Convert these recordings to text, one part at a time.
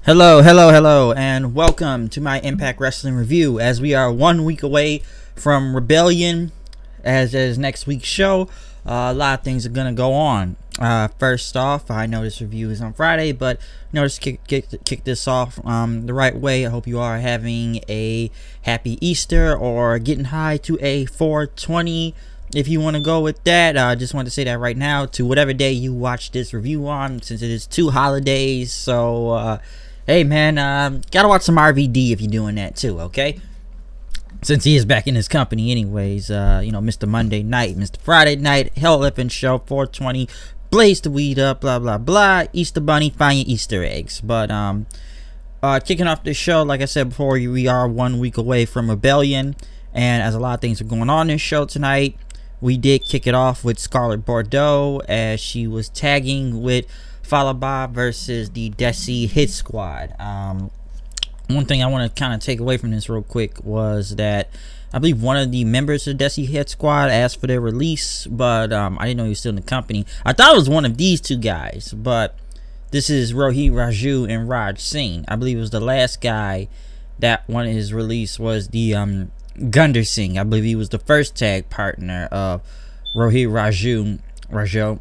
Hello, and welcome to my Impact Wrestling review. As we are 1 week away from Rebellion, as is next week's show, a lot of things are gonna go on. First off, I know this review is on Friday, but notice kick this off the right way. I hope you are having a happy Easter or getting high to a 420. If you want to go with that, I just want to say that right now to whatever day you watch this review on, since it is 2 holidays. So, hey man, gotta watch some RVD if you're doing that too, okay? Since he is back in his company anyways, you know, Mr. Monday Night, Mr. Friday Night, Hell Effing Show, 420, blaze the weed up, blah, blah, blah, Easter Bunny, find your Easter eggs. But, kicking off the show, like I said before, we are 1 week away from Rebellion, and as a lot of things are going on in this show tonight, we did kick it off with Scarlett Bordeaux as she was tagging with Falaba versus the Desi Hit Squad. One thing I want to kind of take away from this real quick was that I believe one of the members of the Desi Hit Squad asked for their release, but I didn't know he was still in the company. I thought it was one of these two guys, but this is Rohit Raju and Raj Singh. I believe it was the last guy that wanted his release was the Gunder Singh. I believe he was the first tag partner of Rohit Raju.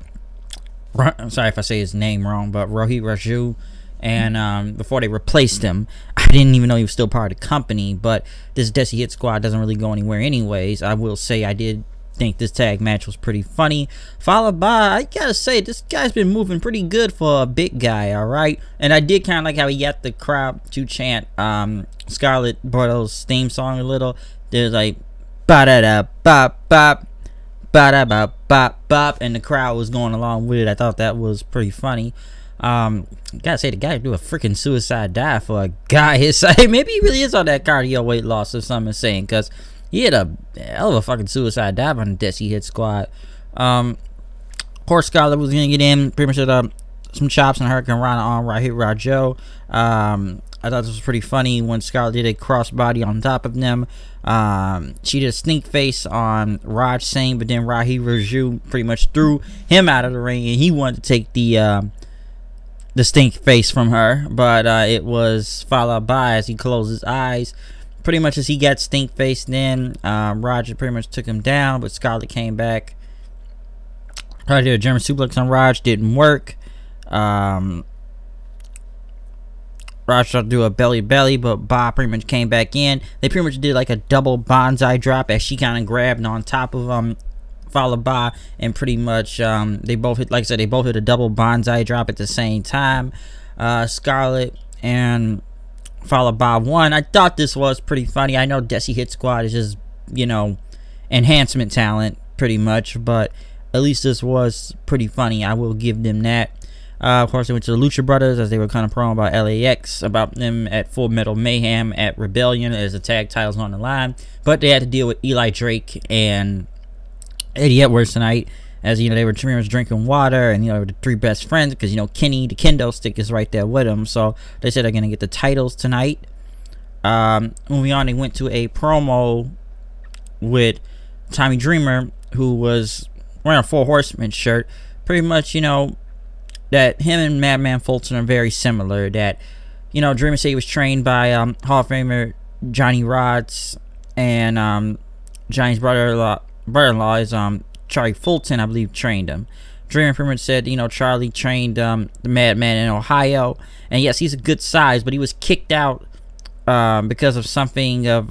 I'm sorry if I say his name wrong, but Rohit Raju. And before they replaced him, I didn't even know he was still part of the company. But this Desi Hit Squad doesn't really go anywhere anyways. I will say I did think this tag match was pretty funny, followed by, I gotta say, this guy's been moving pretty good for a big guy, alright? And I did kind of like how he got the crowd to chant Scarlett Bordeaux's theme song a little. There's like ba-da-da-bop bop, ba-da-bop-bop-bop, and the crowd was going along with it. I thought that was pretty funny. Gotta say, the guy do a freaking suicide dive for a guy his size. Maybe he really is on that cardio weight loss, or something is saying, because he had a hell of a fucking suicide dive on the Desi Hit Squad. Of course, Scarlett was gonna get in, pretty much had some chops and Hurricane Rana on Rohit Raju. I thought this was pretty funny when Scarlett did a crossbody on top of them. She did a sneak face on Raj Singh, but then Rohit Raju pretty much threw him out of the ring, and he wanted to take the stink face from her, but it was followed by, as he closed his eyes, pretty much as he got stink faced in, Roger pretty much took him down, but Scarlett came back. Tried to do a German suplex on Raj, didn't work. Raj tried to do a belly, but Bob pretty much came back in. They pretty much did like a double bonsai drop as she kind of grabbed on top of followed by, and pretty much they both hit, like I said, they both hit a double bonsai drop at the same time. Scarlett and followed by one. I thought this was pretty funny. I know Desi Hit Squad is just, you know, enhancement talent pretty much, but at least this was pretty funny. I will give them that. Of course, they went to the Lucha Brothers as they were kind of promo about LAX, about them at Full Metal Mayhem at Rebellion as the tag titles on the line. But they had to deal with Eli Drake and Eddie Edwards tonight, as you know, they were pretty much drinking water, and you know, the three best friends, because you know, Kenny the kendo stick is right there with them. So they said they're gonna get the titles tonight. Moving on, they went to a promo with Tommy Dreamer, who was wearing a Four Horsemen shirt. Pretty much, you know, that him and Madman Fulton are very similar. That, you know, Dreamer said he was trained by Hall of Famer Johnny Rodz, and Johnny's brother-in-law is Charlie Fulton, I believe, trained him. Dreamer pretty much said, you know, Charlie trained the Madman in Ohio, and yes, he's a good size, but he was kicked out because of something of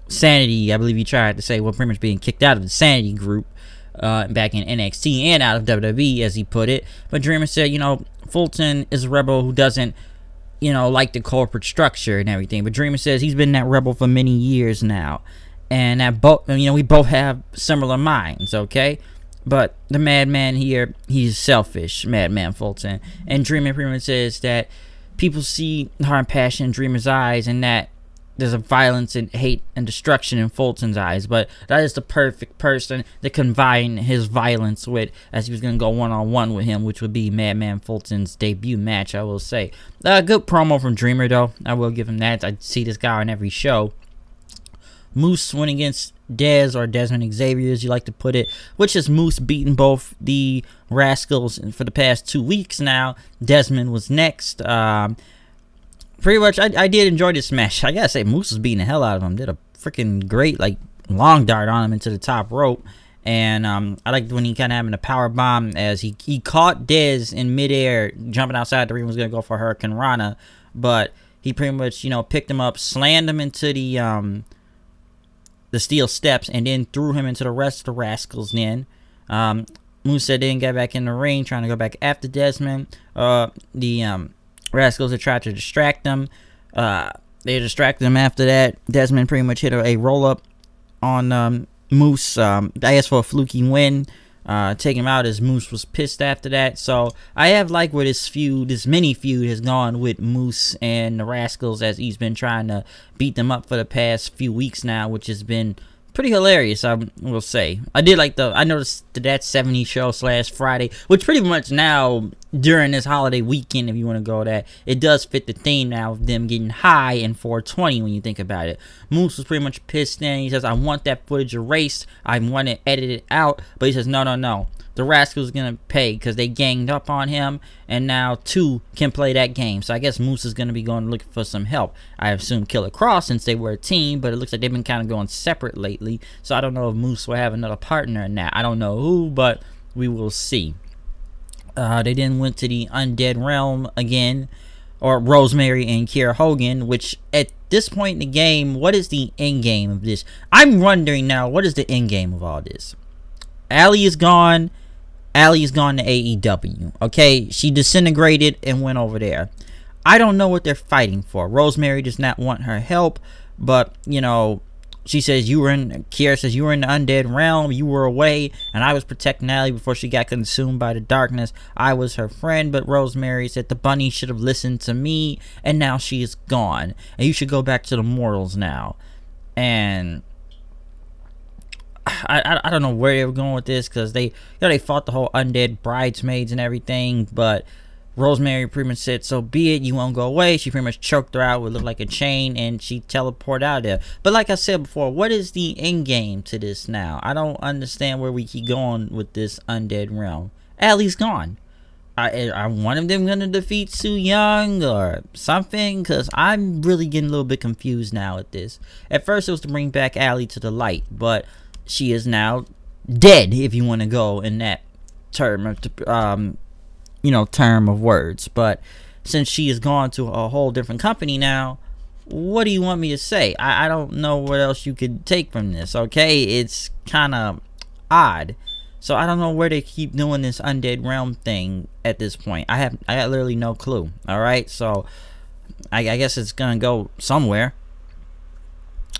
sanity. I believe he tried to say, well, pretty much being kicked out of the sanity group back in NXT and out of WWE, as he put it. But Dreamer said, you know, Fulton is a rebel who doesn't, you know, like the corporate structure and everything. But Dreamer says he's been that rebel for many years now, and that both, you know, we both have similar minds, okay? But the Madman here, he's selfish, Madman Fulton. And Dreamer pretty much says that people see heart and passion in Dreamer's eyes, and that there's a violence and hate and destruction in Fulton's eyes. But that is the perfect person to combine his violence with, as he was going to go one-on-one with him, which would be Madman Fulton's debut match, I will say. Good promo from Dreamer, though. I will give him that. I see this guy on every show. Moose went against Dez, or Desmond Xavier as you like to put it, which is Moose beating both the Rascals for the past 2 weeks now. Desmond was next. Pretty much, I did enjoy this match. I gotta say, Moose was beating the hell out of him. Did a freaking great, like, long dart on him into the top rope. And I liked when he kind of having a power bomb as he caught Dez in midair, jumping outside the ring, was going to go for Hurricane Rana. But he pretty much, you know, picked him up, slammed him into the steel steps, and then threw him into the rest of the Rascals then. Musa didn't get back in the ring, trying to go back after Desmond. The Rascals had tried to distract them. They distracted him after that. Desmond pretty much hit a roll-up on Moose. I asked for a fluky win. Take him out as Moose was pissed after that. So I have liked where this mini feud has gone with Moose and the Rascals, as he's been trying to beat them up for the past few weeks now, which has been pretty hilarious, I will say. I noticed that 70 show / Friday, which pretty much now during this holiday weekend, if you want to go that, it does fit the theme now of them getting high in 420 when you think about it. Moose was pretty much pissed in. He says, I want that footage erased. I want it edited out. But he says, no. The Rascals going to pay because they ganged up on him, and now 2 can play that game. So I guess Moose is going to be going looking for some help. I assume Killer Cross, since they were a team, but it looks like they've been kind of going separate lately. So I don't know if Moose will have another partner in that. I don't know who, but we will see. They then went to the Undead Realm again, or Rosemary and Kiera Hogan, which at this point in the game, what is the end game of this? I'm wondering now, what is the end game of all this? Allie is gone. Allie's gone to AEW. Okay, she disintegrated and went over there. I don't know what they're fighting for. Rosemary does not want her help, but you know, she says Kiera says you were in the Undead Realm, you were away, and I was protecting Allie before she got consumed by the darkness. I was her friend, but Rosemary said the bunny should have listened to me, and now she is gone, and you should go back to the mortals now. And I don't know where they were going with this, because they fought the whole undead bridesmaids and everything, but Rosemary pretty much said, so be it, you won't go away. She pretty much choked her out with looked like a chain, and she teleported out of there. But like I said before, what is the end game to this now? I don't understand where we keep going with this Undead Realm. Allie's gone. Are one of them going to defeat Su Yung or something? Because I'm really getting a little bit confused now with this. At first it was to bring back Allie to the light, but she is now dead, if you want to go in that term of term of words. But since she has gone to a whole different company now, what do you want me to say? I don't know what else you could take from this. Okay, it's kind of odd. So I don't know where they keep doing this Undead Realm thing at this point. I have literally no clue. All right, so I guess it's gonna go somewhere,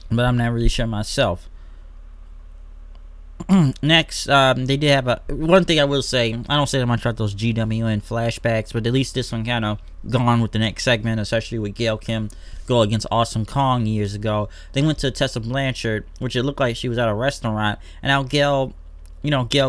but I'm not really sure myself. Next, they did have one thing I will say. I don't say that much about those GWN flashbacks, but at least this one kind of gone with the next segment, especially with Gail Kim go against Awesome Kong years ago. They went to Tessa Blanchard, which it looked like she was at a restaurant, and now Gail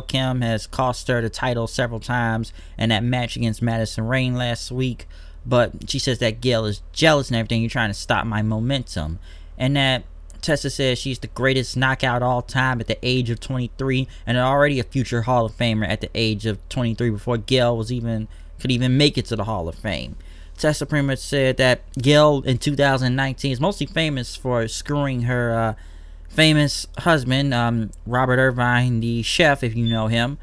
Kim has cost her the title several times in that match against Madison Rayne last week. But she says that Gail is jealous and everything. You're trying to stop my momentum, and that Tessa says she's the greatest knockout all time at the age of 23, and already a future Hall of Famer at the age of 23 before Gail could even make it to the Hall of Fame. Tessa pretty much said that Gail in 2019 is mostly famous for screwing her famous husband, Robert Irvine, the chef, if you know him,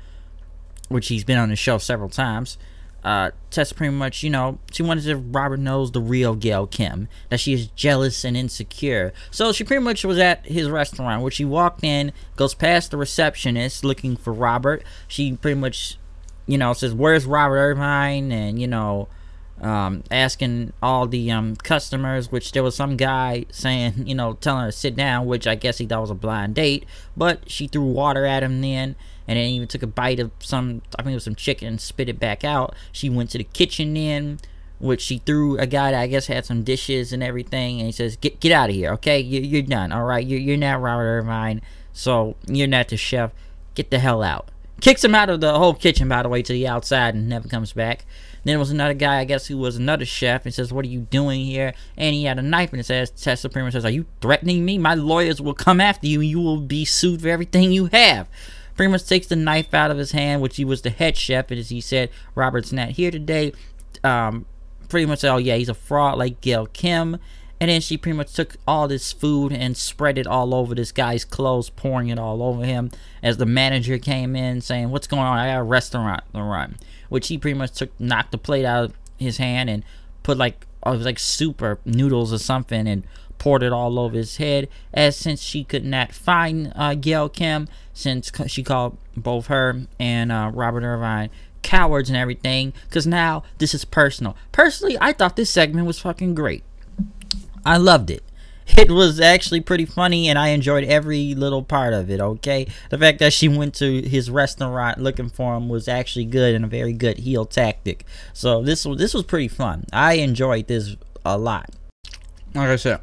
which he's been on the show several times. Tessa pretty much, she wanted to Robert knows the real Gail Kim, that she is jealous and insecure. So she pretty much was at his restaurant, where she walked in, goes past the receptionist looking for Robert. She pretty much, says, where's Robert Irvine? And, asking all the customers, which there was some guy saying, telling her to sit down, which I guess he thought was a blind date, but she threw water at him then. And then even took a bite of I think it was some chicken, and spit it back out. She went to the kitchen then, which she threw a guy that I guess had some dishes and everything. And he says, get out of here, okay? You're done, all right? You're not Robert Irvine, so you're not the chef. Get the hell out. Kicks him out of the whole kitchen, by the way, to the outside, and never comes back. Then there was another guy, I guess, who was another chef, and says, "What are you doing here?" And he had a knife, and it says, Tessa pretty much says, "Are you threatening me? My lawyers will come after you, and you will be sued for everything you have." Pretty much takes the knife out of his hand, which he was the head chef, and as he said, Robert's not here today. Pretty much said, "Oh yeah, he's a fraud like Gail Kim." And then she pretty much took all this food and spread it all over this guy's clothes, pouring it all over him. As the manager came in saying, "What's going on? I got a restaurant to run." Which he pretty much knocked the plate out of his hand and put like, it was like soup or noodles or something, and poured it all over his head. As since she could not find Gail Kim, since she called both her and Robert Irvine cowards and everything, because now this is personal. Personally, I thought this segment was fucking great. I loved it. It was actually pretty funny, and I enjoyed every little part of it, okay? The fact that she went to his restaurant looking for him was actually good, and a very good heel tactic. So this was pretty fun. I enjoyed this a lot. Like I said,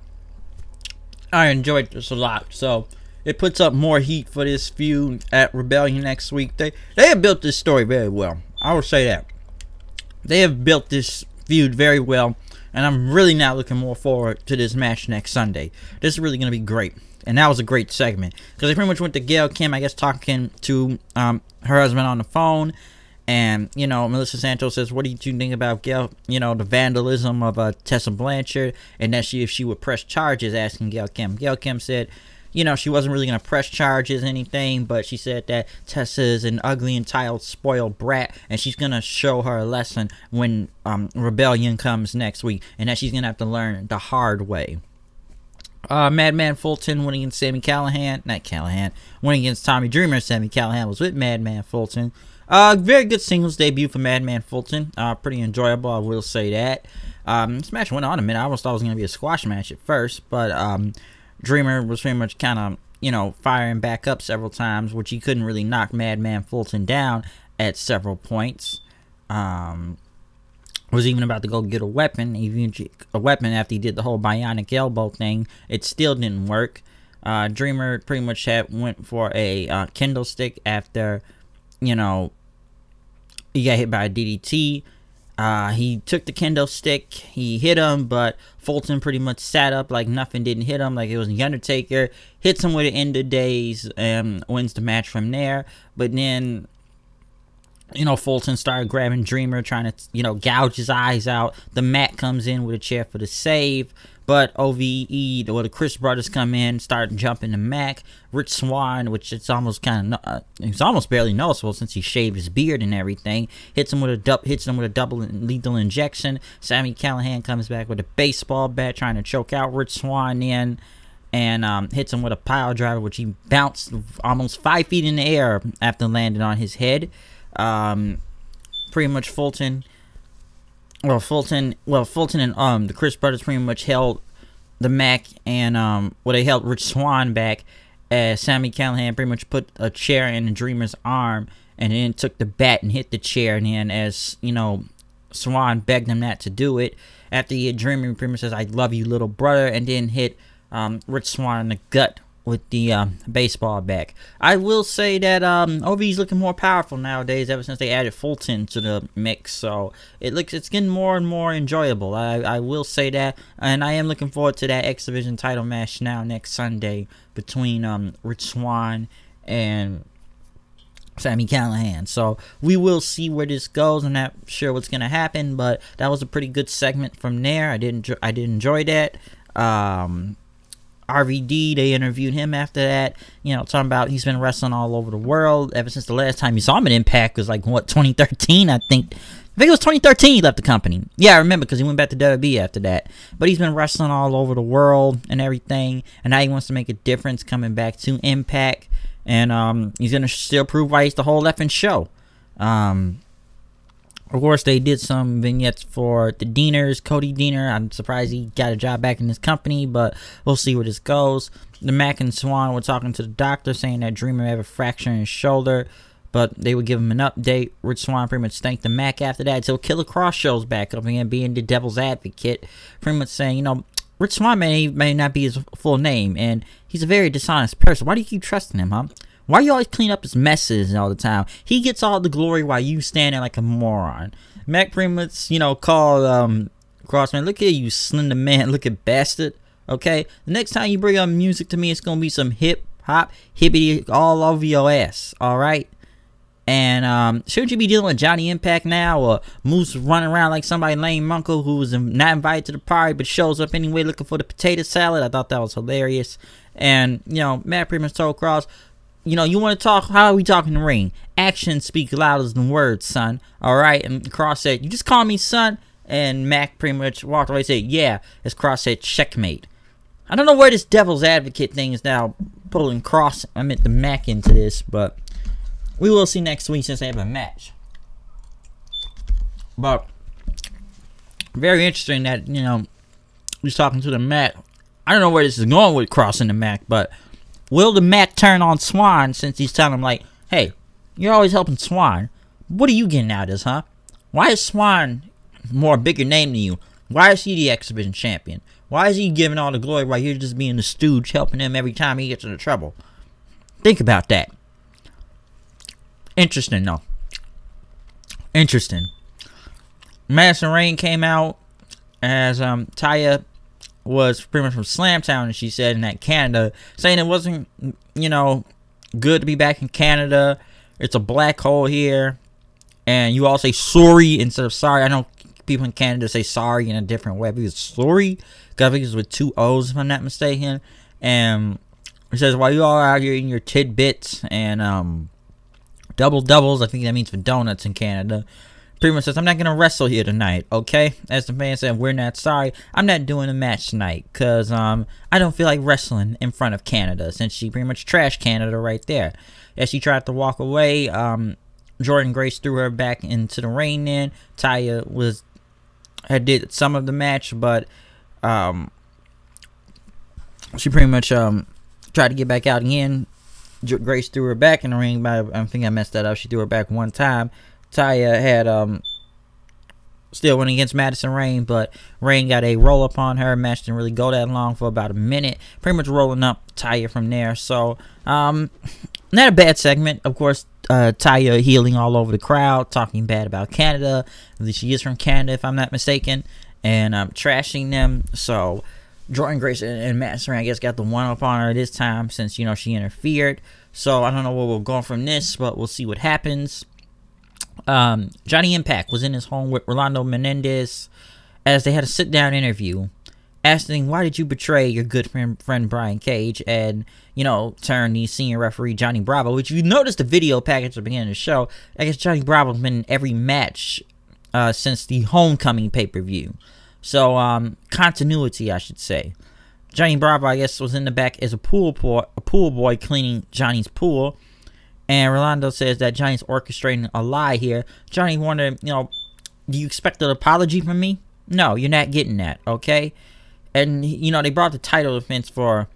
I enjoyed this a lot. So it puts up more heat for this feud at Rebellion next week. They have built this story very well. I will say that. They have built this feud very well. And I'm really now looking more forward to this match next Sunday. This is really going to be great. And that was a great segment. Because they pretty much went to Gail Kim, I guess, talking to her husband on the phone. And, you know, Melissa Santos says, "What do you think about Gail, you know, the vandalism of Tessa Blanchard?" And that if she would press charges, asking Gail Kim. Gail Kim said, you know, she wasn't really going to press charges or anything, but she said that Tessa is an ugly, entitled, spoiled brat, and she's going to show her a lesson when Rebellion comes next week, and that she's going to have to learn the hard way. Madman Fulton went against Sami Callihan. Not Callihan. Went against Tommy Dreamer. Sami Callihan was with Madman Fulton. Very good singles debut for Madman Fulton. Pretty enjoyable, I will say that. This match went on a minute. I almost thought it was going to be a squash match at first, but Dreamer was pretty much kind of, you know, firing back up several times, which he couldn't really knock Madman Fulton down at several points. Was even about to go get a weapon after he did the whole bionic elbow thing. It still didn't work. Dreamer pretty much went for a kendo stick after, you know, he got hit by a DDT. He took the kendo stick, he hit him, but Fulton pretty much sat up like nothing didn't hit him, like it was The Undertaker, hits him with an end of days, and wins the match from there. But then, you know, Fulton started grabbing Dreamer, trying to, you know, gouge his eyes out. The Mac comes in with a chair for the save, but OVE, or the Chris brothers come in, start jumping the Mac. Rich Swann, which it's almost kind of, it's almost barely noticeable since he shaved his beard and everything, hits him with a double lethal injection. Sami Callihan comes back with a baseball bat, trying to choke out Rich Swann in, and hits him with a pile driver, which he bounced almost 5 feet in the air after landing on his head. Pretty much Fulton and the Chris brothers pretty much held the Mac, and they held Rich Swann back, as Sami Callihan pretty much put a chair in the Dreamer's arm, and then took the bat and hit the chair. And then, as you know, Swann begged him not to do it. After he hit Dreamer, he pretty much says, "I love you, little brother," and then hit Rich Swann in the gut with the baseball bat. I will say that OV's looking more powerful nowadays ever since they added Fulton to the mix, so it's getting more and more enjoyable. I will say that, and I am looking forward to that X Division title match now next Sunday between Rich Swann and Sami Callihan. So we will see where this goes. I'm not sure what's gonna happen, but that was a pretty good segment from there. I did enjoy that. RVD, they interviewed him after that, you know, talking about he's been wrestling all over the world ever since the last time you saw him in Impact was like, what, 2013, I think it was 2013 he left the company. Yeah, I remember, because he went back to WWE after that. But he's been wrestling all over the world and everything, and now he wants to make a difference coming back to Impact, and he's going to still prove why he's the whole effing show. Of course, they did some vignettes for the Deaners, Cody Deaner. I'm surprised he got a job back in his company, but we'll see where this goes. The Mac and Swann were talking to the doctor, saying that Dreamer had a fracture in his shoulder, but they would give him an update. Rich Swann pretty much thanked the Mac after that until Killer Cross shows back up again, being the devil's advocate, pretty much saying, you know, Rich Swann may not be his full name, and he's a very dishonest person. Why do you keep trusting him, huh? Why you always clean up his messes all the time? He gets all the glory while you standing like a moron. Mac pretty much, you know, called Crossman, look at you, slender man, look at bastard. Okay, the next time you bring up music to me, it's gonna be some hip hop, hippity all over your ass. All right. And shouldn't you be dealing with Johnny Impact now, or Moose running around like somebody lame uncle who was not invited to the party but shows up anyway looking for the potato salad? I thought that was hilarious. And you know, Matt pretty much told Cross, you know, you want to talk? How are we talking in the ring? Actions speak louder than words, son. All right. And Cross said, "You just call me son." And Mac pretty much walked away and said, "Yeah." As Cross said, "Checkmate." I don't know where this devil's advocate thing is now pulling Cross, I meant the Mac into this, but we will see next week since they have a match. But very interesting that, you know, he's talking to the Mac. I don't know where this is going with Cross and the Mac, but will the Mac turn on Swan since he's telling him, like, hey, you're always helping Swan. What are you getting out of this, huh? Why is Swan more bigger name than you? Why is he the exhibition champion? Why is he giving all the glory while you're just being the stooge, helping him every time he gets into trouble? Think about that. Interesting, though. Interesting. Madison Rain came out as Taya was pretty much from Slamtown, and she said in that Canada, saying it wasn't, you know, good to be back in Canada. It's a black hole here, and you all say sorry instead of sorry. I know people in Canada say sorry in a different way. Because sorry, I think it's with 2 O's if I'm not mistaken. And it says, while you all are out here eating your tidbits and double doubles, I think that means for donuts in Canada, pretty much says, I'm not gonna wrestle here tonight, okay? As the man said, we're not sorry. I'm not doing a match tonight because I don't feel like wrestling in front of Canada, since she pretty much trashed Canada right there. As she tried to walk away, Jordan Grace threw her back into the ring. Then Taya did some of the match, but she pretty much tried to get back out again. Grace threw her back in the ring, but I think I messed that up. She threw her back one time. Taya had still went against Madison Rain, but Rain got a roll up on her. Match didn't really go that long, for about a minute. Pretty much rolling up Taya from there. So not a bad segment. Of course, Taya healing all over the crowd, talking bad about Canada. At least she is from Canada, if I'm not mistaken, and trashing them. So Jordan Grace and Madison Rain, I guess, got the one up on her this time, since, you know, she interfered. So I don't know where we'll go from this, but we'll see what happens. Johnny Impact was in his home with Rolando Menendez as they had a sit-down interview, asking, why did you betray your good friend Brian Cage and, you know, turn the senior referee Johnny Bravo, which you noticed the video package at the beginning of the show. I guess Johnny Bravo's been in every match since the Homecoming pay-per-view. So, continuity, I should say. Johnny Bravo, I guess, was in the back as a pool boy cleaning Johnny's pool. And Rolando says that Johnny's orchestrating a lie here. Johnny wondered, you know, do you expect an apology from me? No, you're not getting that, okay? And, you know, they brought the title defense for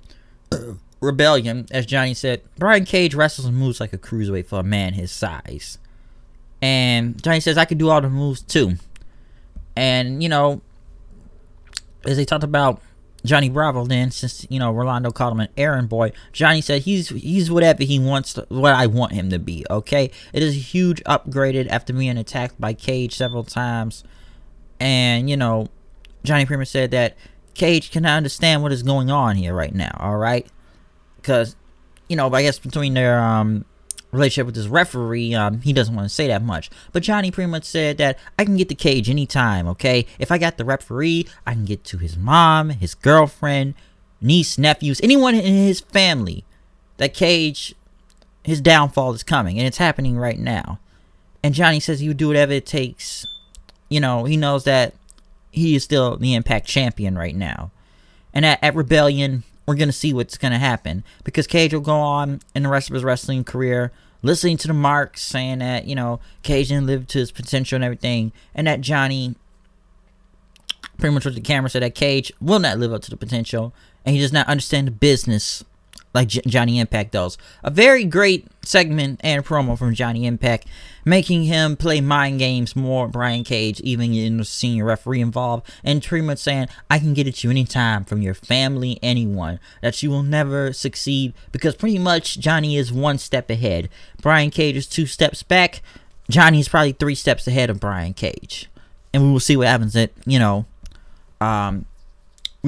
Rebellion. As Johnny said, Brian Cage wrestles and moves like a cruiserweight for a man his size. And Johnny says, I could do all the moves too. And, you know, as they talked about Johnny Bravo, then, since, you know, Rolando called him an errand boy, Johnny said he's whatever he wants to, what I want him to be, okay? It is a huge upgraded after being attacked by Cage several times. And, you know, Johnny pretty much said that Cage cannot understand what is going on here right now, alright? Because, you know, I guess between their relationship with this referee, he doesn't want to say that much. But Johnny pretty much said that I can get to Cage anytime, okay? If I got the referee, I can get to his mom, his girlfriend, niece, nephews, anyone in his family. That Cage, his downfall is coming, and it's happening right now. And Johnny says he would do whatever it takes. You know, he knows that he is still the Impact champion right now. And at Rebellion, we're going to see what's going to happen. Because Cage will go on in the rest of his wrestling career listening to the marks, saying that, you know, Cage didn't live to his potential and everything. And that Johnny, pretty much what the camera said, that Cage will not live up to the potential. And he does not understand the business like Johnny Impact does. A very great segment and promo from Johnny Impact, making him play mind games more, Brian Cage, even in the senior referee involved, and pretty much saying, I can get at you anytime from your family, anyone, that you will never succeed, because pretty much Johnny is 1 step ahead. Brian Cage is 2 steps back. Johnny is probably 3 steps ahead of Brian Cage. And we will see what happens at, we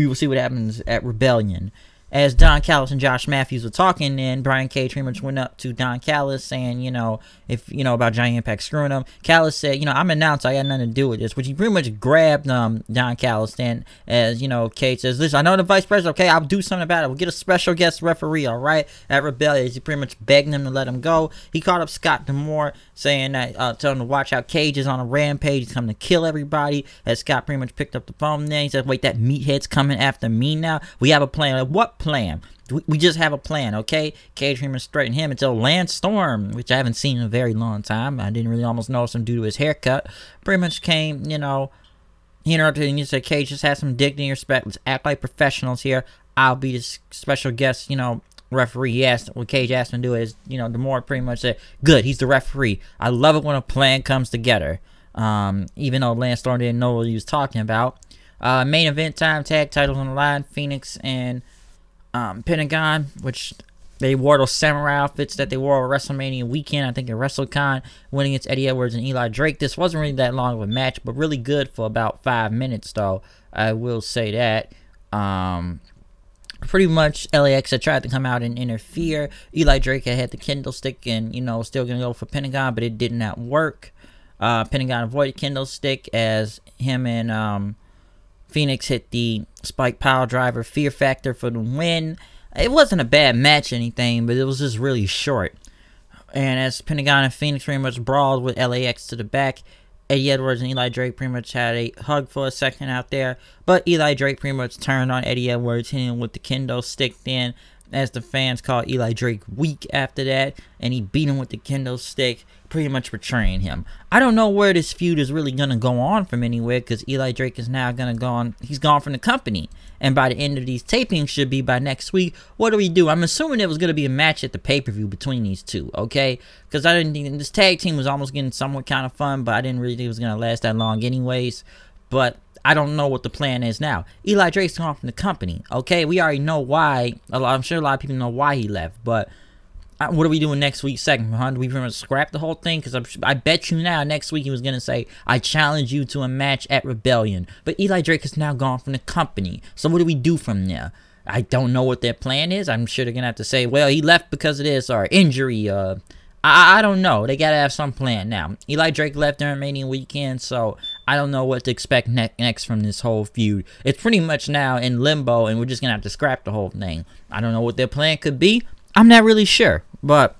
will see what happens at Rebellion. As Don Callis and Josh Matthews were talking, and Brian Cage pretty much went up to Don Callis saying, if, about Johnny Impact screwing him. Callis said, I'm an announcer, I got nothing to do with this, which he pretty much grabbed Don Callis then, as, Cage says, listen, I know the vice president, okay, I'll do something about it. We'll get a special guest referee, all right, at Rebellion. He pretty much begged him to let him go. He called up Scott D'Amore, saying that, telling him to watch out, Cage is on a rampage, he's coming to kill everybody. As Scott pretty much picked up the phone then, he said, wait, that meathead's coming after me now? We have a plan. Like, what plan? We just have a plan, okay? Cage pretty much straightened him until Lance Storm, which I haven't seen in a very long time. I didn't really almost notice him due to his haircut. Pretty much came, he interrupted and you said, Cage, just have some dignity and respect. Let's act like professionals here. I'll be the special guest, referee. He asked, what Cage asked him to do is, D'Amore pretty much said, good, he's the referee. I love it when a plan comes together. Even though Lance Storm didn't know what he was talking about. Main event time, tag titles on the line, Phoenix and Pentagon, which they wore those samurai outfits that they wore at WrestleMania weekend, I think at WrestleCon, winning against Eddie Edwards and Eli Drake. This wasn't really that long of a match, but really good for about 5 minutes, though. I will say that. Pretty much LAX had tried to come out and interfere. Eli Drake had the kendo stick and, still going to go for Pentagon, but it did not work. Pentagon avoided kendo stick as him and Phoenix hit the spike pile driver Fear Factor for the win. It wasn't a bad match or anything, but it was just really short. And as Pentagon and Phoenix pretty much brawled with LAX to the back, Eddie Edwards and Eli Drake pretty much had a hug for a second out there. But Eli Drake pretty much turned on Eddie Edwards, hitting him with the kendo stick then, as the fans called Eli Drake weak after that, and he beat him with the kendo stick, pretty much betraying him. I don't know where this feud is really going to go on from anywhere, because Eli Drake is now going to go on, he's gone from the company, and by the end of these tapings, should be by next week. What do we do? I'm assuming there was going to be a match at the pay-per-view between these two, okay? Because I didn't think, this tag team was almost getting somewhat kind of fun, but I didn't really think it was going to last that long anyways, but I don't know what the plan is now. Eli Drake's gone from the company, okay? We already know why. I'm sure a lot of people know why he left, but what are we doing next week's segment, huh? Do we pretty much scrap the whole thing? Because I bet you now, next week he was going to say, I challenge you to a match at Rebellion. But Eli Drake is now gone from the company. So what do we do from there? I don't know what their plan is. I'm sure they're going to have to say, well, he left because of this, or injury, I don't know. They got to have some plan now. Eli Drake left during Mania weekend, so I don't know what to expect next from this whole feud. It's pretty much now in limbo, and we're just going to have to scrap the whole thing. I don't know what their plan could be. I'm not really sure, but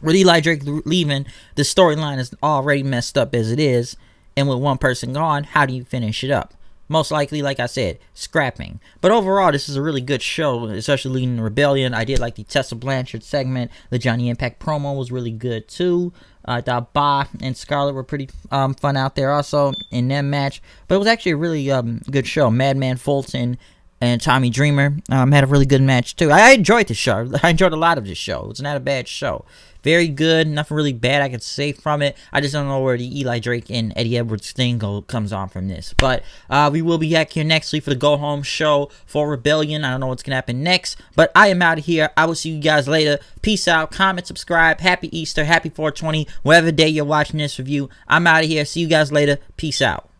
with Eli Drake leaving, the storyline is already messed up as it is, and with one person gone, how do you finish it up? Most likely, like I said, scrapping. But overall, this is a really good show, especially leading to Rebellion. I did like the Tessa Blanchard segment. The Johnny Impact promo was really good, too. I thought Ba and Scarlett were pretty fun out there also in that match. But it was actually a really good show. Madman Fulton and Tommy Dreamer had a really good match, too. I enjoyed the show. I enjoyed a lot of this show. It's not a bad show. Very good. Nothing really bad I could say from it. I just don't know where the Eli Drake and Eddie Edwards thing comes on from this. But we will be back here next week for the Go Home show for Rebellion. I don't know what's going to happen next. But I am out of here. I will see you guys later. Peace out. Comment, subscribe. Happy Easter. Happy 420. Whatever day you're watching this review. I'm out of here. See you guys later. Peace out.